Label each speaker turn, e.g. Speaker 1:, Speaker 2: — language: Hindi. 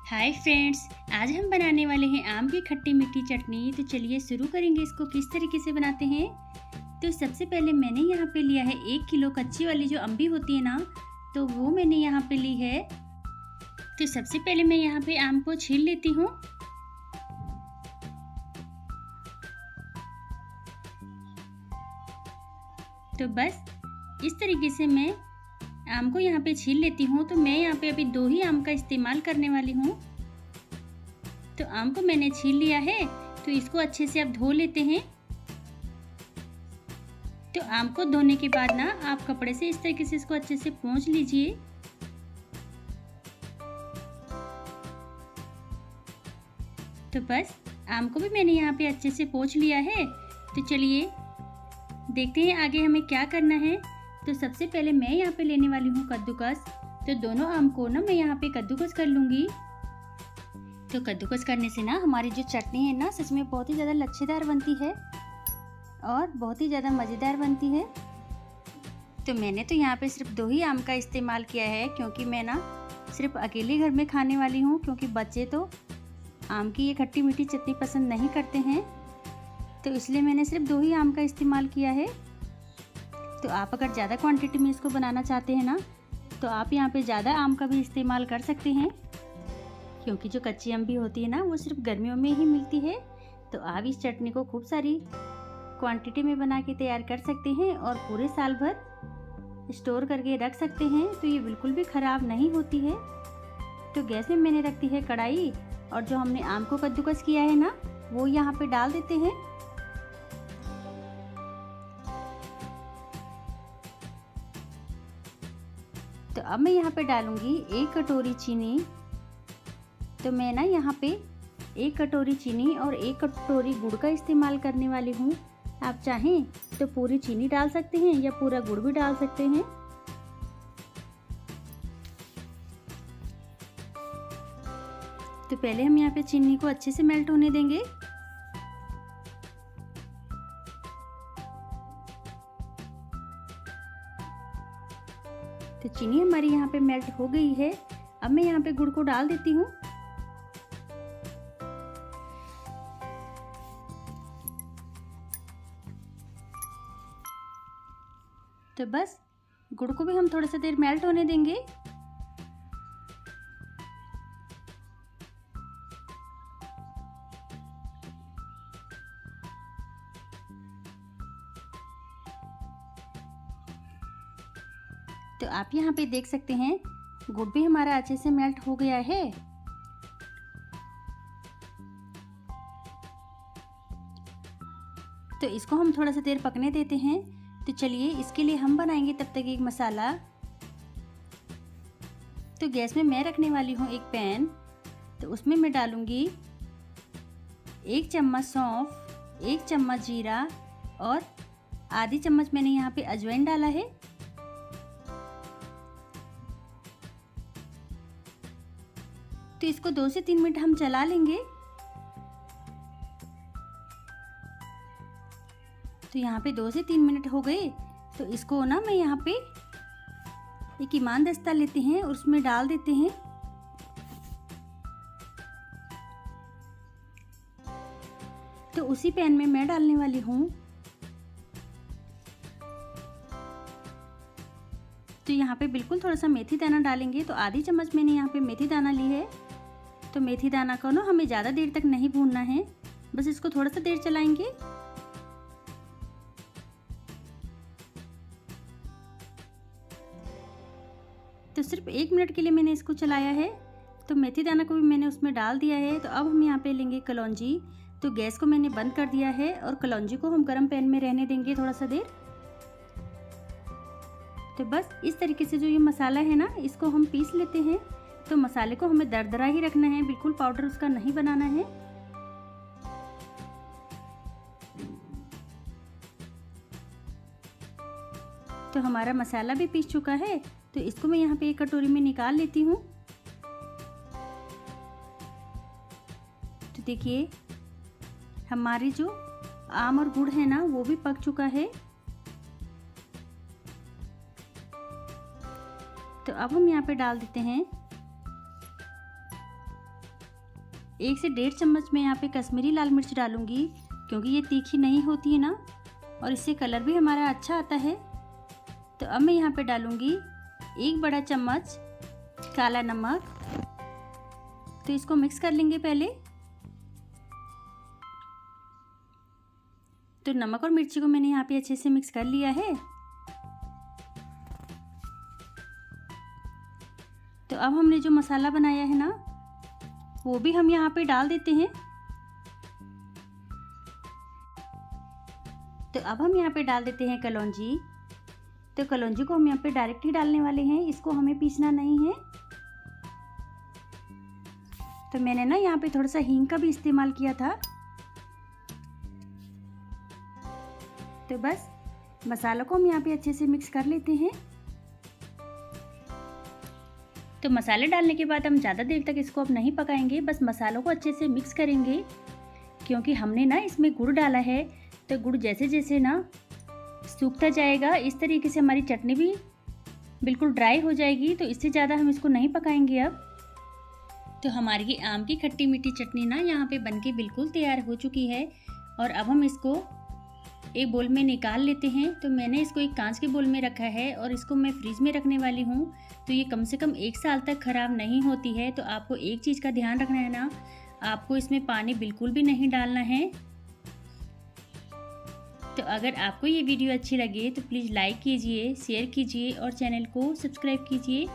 Speaker 1: हाय फ्रेंड्स, आज हम बनाने वाले हैं आम की खट्टी मीठी चटनी। तो चलिए शुरू करेंगे इसको किस तरीके से बनाते हैं। तो सबसे पहले मैंने यहाँ पे लिया है 1 किलो कच्ची वाली जो अम्बी होती है ना, तो वो मैंने यहाँ पे ली है। तो सबसे पहले मैं यहाँ पे आम को छील लेती हूँ। तो बस इस तरीके से मैं आम को यहाँ पे छील लेती हूँ। तो मैं यहाँ पे अभी 2 ही आम का इस्तेमाल करने वाली हूँ। तो आम को मैंने छील लिया है, तो इसको अच्छे से अब धो लेते हैं। तो आम को धोने के बाद ना आप कपड़े से इस तरीके से इसको अच्छे से पोंछ लीजिए। तो बस आम को भी मैंने यहाँ पे अच्छे से पोंछ लिया है। तो चलिए देखते हैं आगे हमें क्या करना है। तो सबसे पहले मैं यहाँ पे लेने वाली हूँ कद्दूकस। तो दोनों आम को ना मैं यहाँ पे कद्दूकस कर लूँगी। तो कद्दूकस करने से ना हमारी जो चटनी है ना सच में बहुत ही ज़्यादा लच्छेदार बनती है और बहुत ही ज़्यादा मज़ेदार बनती है। तो मैंने तो यहाँ पे सिर्फ 2 ही आम का इस्तेमाल किया है, क्योंकि मैं ना सिर्फ अकेले घर में खाने वाली हूँ, क्योंकि बच्चे तो आम की ये खट्टी मीठी चटनी पसंद नहीं करते हैं। तो इसलिए मैंने सिर्फ 2 ही आम का इस्तेमाल किया है। तो आप अगर ज़्यादा क्वांटिटी में इसको बनाना चाहते हैं ना, तो आप यहाँ पे ज़्यादा आम का भी इस्तेमाल कर सकते हैं, क्योंकि जो कच्ची अम्बी होती है ना वो सिर्फ गर्मियों में ही मिलती है। तो आप इस चटनी को खूब सारी क्वांटिटी में बना के तैयार कर सकते हैं और पूरे साल भर स्टोर करके रख सकते हैं। तो ये बिल्कुल भी ख़राब नहीं होती है। तो गैस में मैंने रख दी है कढ़ाई, और जो हमने आम को कद्दूकस किया है ना वो यहाँ पे डाल देते हैं। तो अब मैं यहाँ पे डालूंगी 1 कटोरी चीनी। तो मैं ना यहाँ पे 1 कटोरी चीनी और 1 कटोरी गुड़ का इस्तेमाल करने वाली हूँ। आप चाहें तो पूरी चीनी डाल सकते हैं या पूरा गुड़ भी डाल सकते हैं। तो पहले हम यहाँ पे चीनी को अच्छे से मेल्ट होने देंगे। तो चीनी हमारी यहाँ पे मेल्ट हो गई है। अब मैं यहाँ पे गुड़ को डाल देती हूँ। तो बस गुड़ को भी हम थोड़ा सा देर मेल्ट होने देंगे। तो आप यहाँ पे देख सकते हैं गुड़ भी हमारा अच्छे से मेल्ट हो गया है। तो इसको हम थोड़ा सा देर पकने देते हैं। तो चलिए इसके लिए हम बनाएंगे तब तक एक मसाला। तो गैस में मैं रखने वाली हूँ एक पैन। तो उसमें मैं डालूंगी 1 चम्मच सौंफ, 1 चम्मच जीरा और आधी चम्मच मैंने यहाँ पे अजवाइन डाला है। तो इसको 2 से 3 मिनट हम चला लेंगे। तो यहाँ पे 2 से 3 मिनट हो गए। तो इसको ना मैं यहाँ पे एक ईमान दस्ता लेते हैं और उसमें डाल देते हैं। तो उसी पैन में मैं डालने वाली हूँ। तो यहाँ पे बिल्कुल थोड़ा सा मेथी दाना डालेंगे। तो आधी चम्मच मैंने यहाँ पे मेथी दाना ली है। तो मेथी दाना को ना हमें ज़्यादा देर तक नहीं भूनना है, बस इसको थोड़ा सा देर चलाएंगे। तो सिर्फ 1 मिनट के लिए मैंने इसको चलाया है। तो मेथी दाना को भी मैंने उसमें डाल दिया है। तो अब हम यहाँ पे लेंगे कलौंजी। तो गैस को मैंने बंद कर दिया है और कलौंजी को हम गर्म पैन में रहने देंगे थोड़ा सा देर। तो बस इस तरीके से जो ये मसाला है ना इसको हम पीस लेते हैं। तो मसाले को हमें दरदरा ही रखना है, बिल्कुल पाउडर उसका नहीं बनाना है। तो हमारा मसाला भी पीस चुका है। तो इसको मैं यहाँ पे एक कटोरी में निकाल लेती हूँ। तो देखिए हमारी जो आम और गुड़ है ना वो भी पक चुका है। तो अब हम यहाँ पे डाल देते हैं 1 से 1.5 चम्मच मैं यहाँ पे कश्मीरी लाल मिर्च डालूँगी, क्योंकि ये तीखी नहीं होती है ना, और इससे कलर भी हमारा अच्छा आता है। तो अब मैं यहाँ पे डालूँगी 1 बड़ा चम्मच काला नमक। तो इसको मिक्स कर लेंगे पहले। तो नमक और मिर्ची को मैंने यहाँ पे अच्छे से मिक्स कर लिया है। तो अब हमने जो मसाला बनाया है ना, वो भी हम यहाँ पे डाल देते हैं। तो अब हम यहाँ पे डाल देते हैं कलौंजी। तो कलौंजी को हम यहाँ पे डायरेक्ट ही डालने वाले हैं, इसको हमें पीसना नहीं है। तो मैंने ना यहाँ पे थोड़ा सा हींग का भी इस्तेमाल किया था। तो बस मसालों को हम यहाँ पे अच्छे से मिक्स कर लेते हैं। तो मसाले डालने के बाद हम ज़्यादा देर तक इसको अब नहीं पकाएंगे, बस मसालों को अच्छे से मिक्स करेंगे, क्योंकि हमने ना इसमें गुड़ डाला है। तो गुड़ जैसे जैसे ना सूखता जाएगा, इस तरीके से हमारी चटनी भी बिल्कुल ड्राई हो जाएगी। तो इससे ज़्यादा हम इसको नहीं पकाएंगे अब। तो हमारी ये आम की खट्टी मीठी चटनी ना यहाँ पे बनके बिल्कुल तैयार हो चुकी है। और अब हम इसको एक बोल में निकाल लेते हैं। तो मैंने इसको एक कांच के बोल में रखा है और इसको मैं फ्रिज में रखने वाली हूँ। तो ये कम से कम 1 साल तक ख़राब नहीं होती है। तो आपको एक चीज़ का ध्यान रखना है ना, आपको इसमें पानी बिल्कुल भी नहीं डालना है। तो अगर आपको ये वीडियो अच्छी लगे तो प्लीज़ लाइक कीजिए, शेयर कीजिए और चैनल को सब्सक्राइब कीजिए।